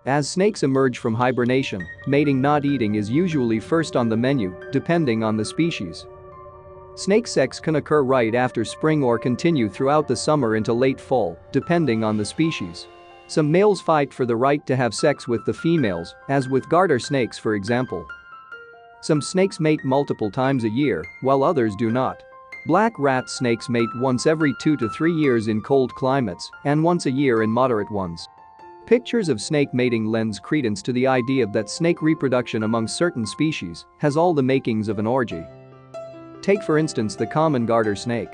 As snakes emerge from hibernation, mating not eating is usually first on the menu, depending on the species. Snake sex can occur right after spring or continue throughout the summer into late fall, depending on the species. Some males fight for the right to have sex with the females, as with garter snakes for example. Some snakes mate multiple times a year, while others do not. Black rat snakes mate once every 2 to 3 years in cold climates and once a year in moderate ones. Pictures of snake mating lends credence to the idea that snake reproduction among certain species has all the makings of an orgy. Take for instance the common garter snake.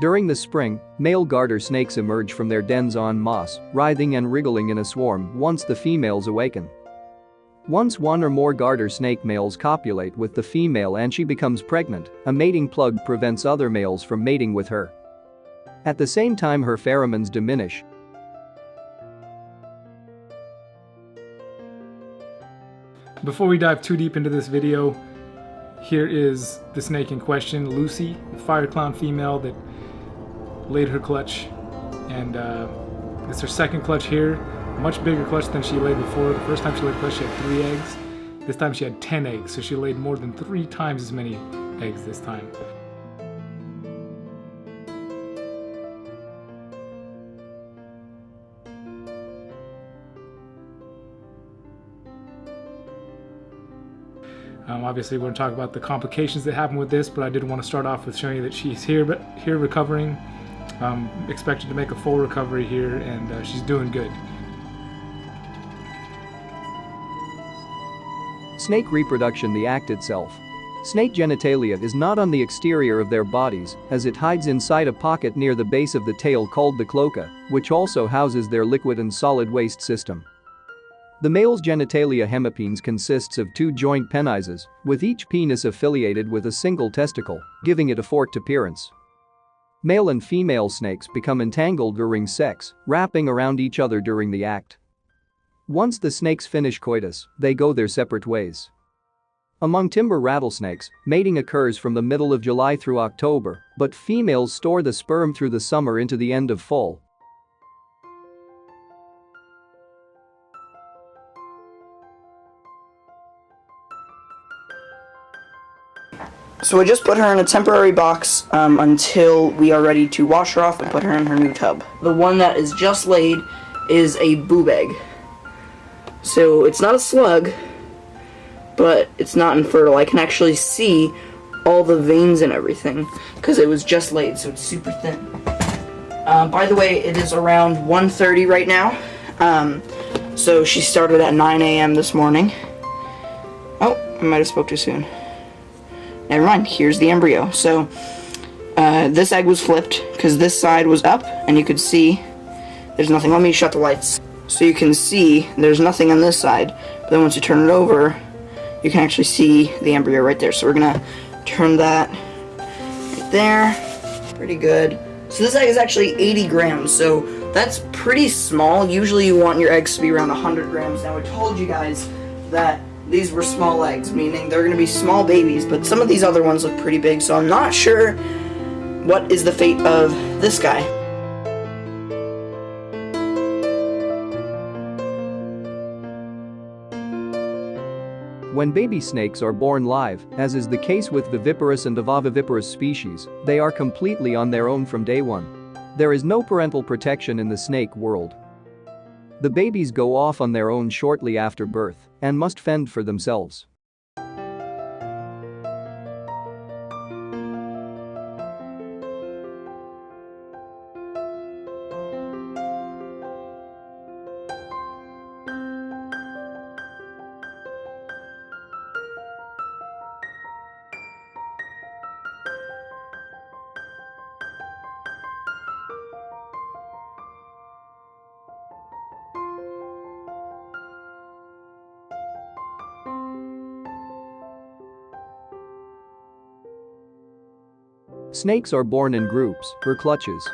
During the spring, male garter snakes emerge from their dens en masse, writhing and wriggling in a swarm once the females awaken. Once one or more garter snake males copulate with the female and she becomes pregnant, a mating plug prevents other males from mating with her. At the same time her pheromones diminish. Before we dive too deep into this video, here is the snake in question, Lucy, the fire clown female that laid her clutch, and it's her second clutch here. Much bigger clutch than she laid before. The first time she laid clutch she had 3 eggs. This time she had 10 eggs, so she laid more than 3 times as many eggs this time. Obviously we're going to talk about the complications that happen with this, but I did want to start off with showing you that she's here recovering. Expected to make a full recovery here, and she's doing good. Snake reproduction, the act itself. Snake genitalia is not on the exterior of their bodies, as it hides inside a pocket near the base of the tail called the cloaca, which also houses their liquid and solid waste system. The male's genitalia hemipenes consists of 2 joint penises, with each penis affiliated with a single testicle, giving it a forked appearance. Male and female snakes become entangled during sex, wrapping around each other during the act. Once the snakes finish coitus, they go their separate ways. Among timber rattlesnakes, mating occurs from the middle of July through October, but females store the sperm through the summer into the end of fall. So I just put her in a temporary box until we are ready to wash her off and put her in her new tub. The one that is just laid is a boob egg. So it's not a slug, but it's not infertile. I can actually see all the veins and everything because it was just laid, so it's super thin. By the way, it is around 1:30 right now. So she started at 9 a.m. this morning. Oh, I might have spoke too soon. Never mind, here's the embryo. So this egg was flipped because this side was up and you could see there's nothing. Let me shut the lights. So you can see there's nothing on this side, but then once you turn it over you can actually see the embryo right there. So we're gonna turn that right there. Pretty good. So this egg is actually 80 grams, so that's pretty small. Usually you want your eggs to be around 100 grams. Now I told you guys that these were small eggs, meaning they're going to be small babies, but some of these other ones look pretty big, so I'm not sure what is the fate of this guy. When baby snakes are born live, as is the case with viviparous and ovoviviparous species, they are completely on their own from day one. There is no parental protection in the snake world. The babies go off on their own shortly after birth and must fend for themselves. Snakes are born in groups, or clutches.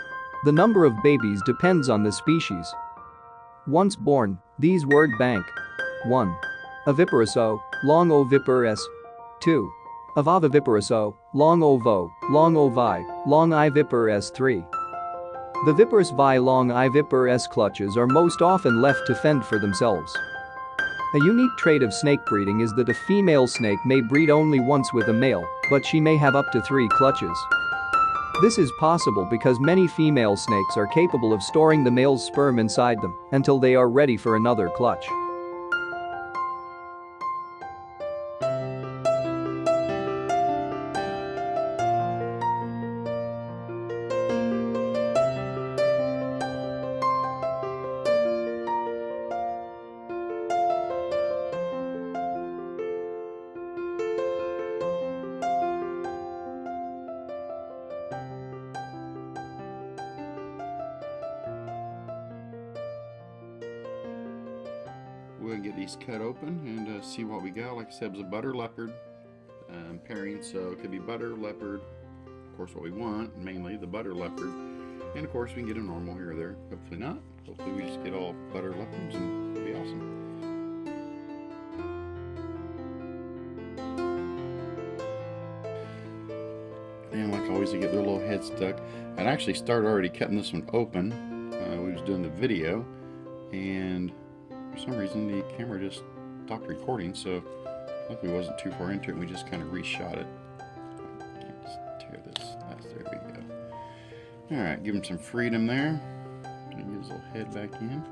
The number of babies depends on the species. Once born, these word bank. 1. Oviparous O, long oviparous. 2. Ovoviviparous O, long ovo, long ovi, long iviparous. 3. The viparous long Tanvir'z clutches are most often left to fend for themselves. A unique trait of snake breeding is that a female snake may breed only once with a male, but she may have up to 3 clutches. This is possible because many female snakes are capable of storing the male's sperm inside them until they are ready for another clutch. We're going to get these cut open and see what we got. Like I said, it was a butter leopard pairing, so it could be butter, leopard, of course what we want, mainly the butter leopard, and of course we can get a normal here or there. Hopefully not. Hopefully we just get all butter leopards and it'll be awesome. And like always, they get their little head stuck. I'd actually started already cutting this one open. We was doing the video, and for some reason the camera just stopped recording, so luckily it wasn't too far into it and we just kind of reshot it. Can't just tear this. There we go. Alright, give him some freedom there. And get his little head back in.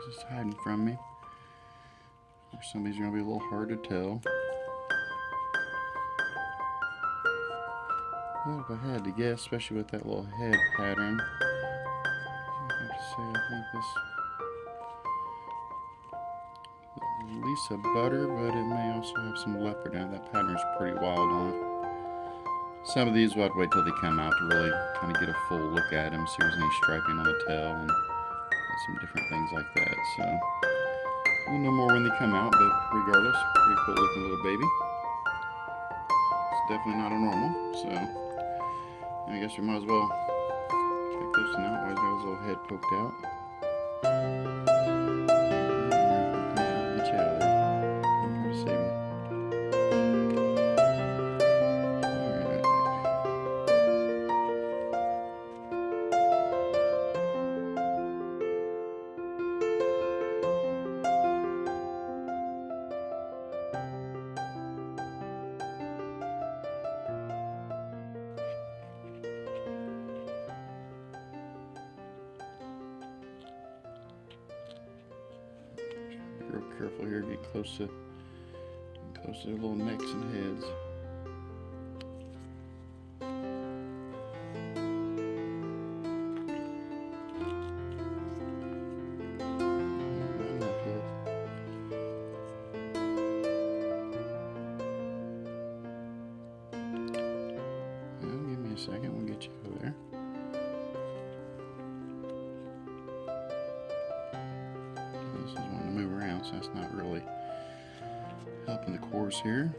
He's just hiding from me. Or some of these are going to be a little hard to tell. Well, if I had to guess, especially with that little head pattern, I have to say I think this is at least a butter, but it may also have some leopard in it. That pattern is pretty wild on it. Some of these we'll have to wait till they come out to really kind of get a full look at them, see if there's any striping on the tail and some different things like that. So we'll know more when they come out, but regardless, pretty cool looking little baby. It's definitely not a normal, so I guess we might as well take this one out while he's got his little head poked out. Get you out of there. I'm trying to save him. Real careful here, get close to their little necks and heads. Well, give me a second, we'll get you over there. This is wanting to move around, so that's not really helping the course here.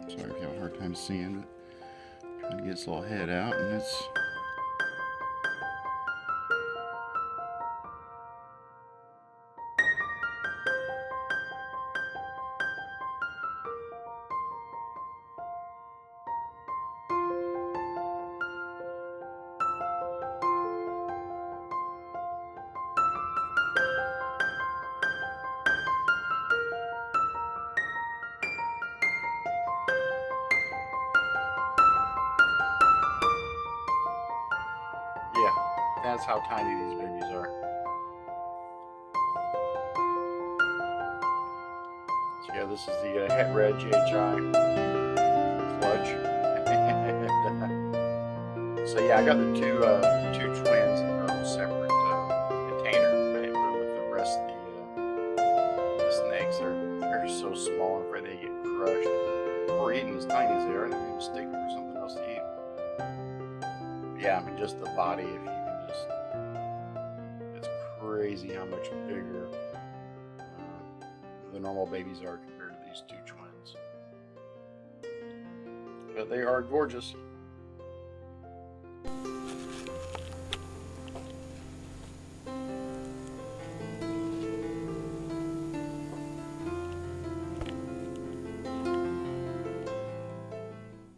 Sorry if you have a hard time seeing, but trying to get its little head out, and it's that's how tiny these babies are. So yeah, this is the het red GHI clutch. So yeah, I got the two twins in their own separate container. I didn't put them with the rest of the snakes. They're so small, I'm afraid they get crushed or eaten as tiny as they are. They're going to stick for something else to eat. But yeah, I mean just the body, if you can just crazy how much bigger the normal babies are compared to these two twins. But they are gorgeous.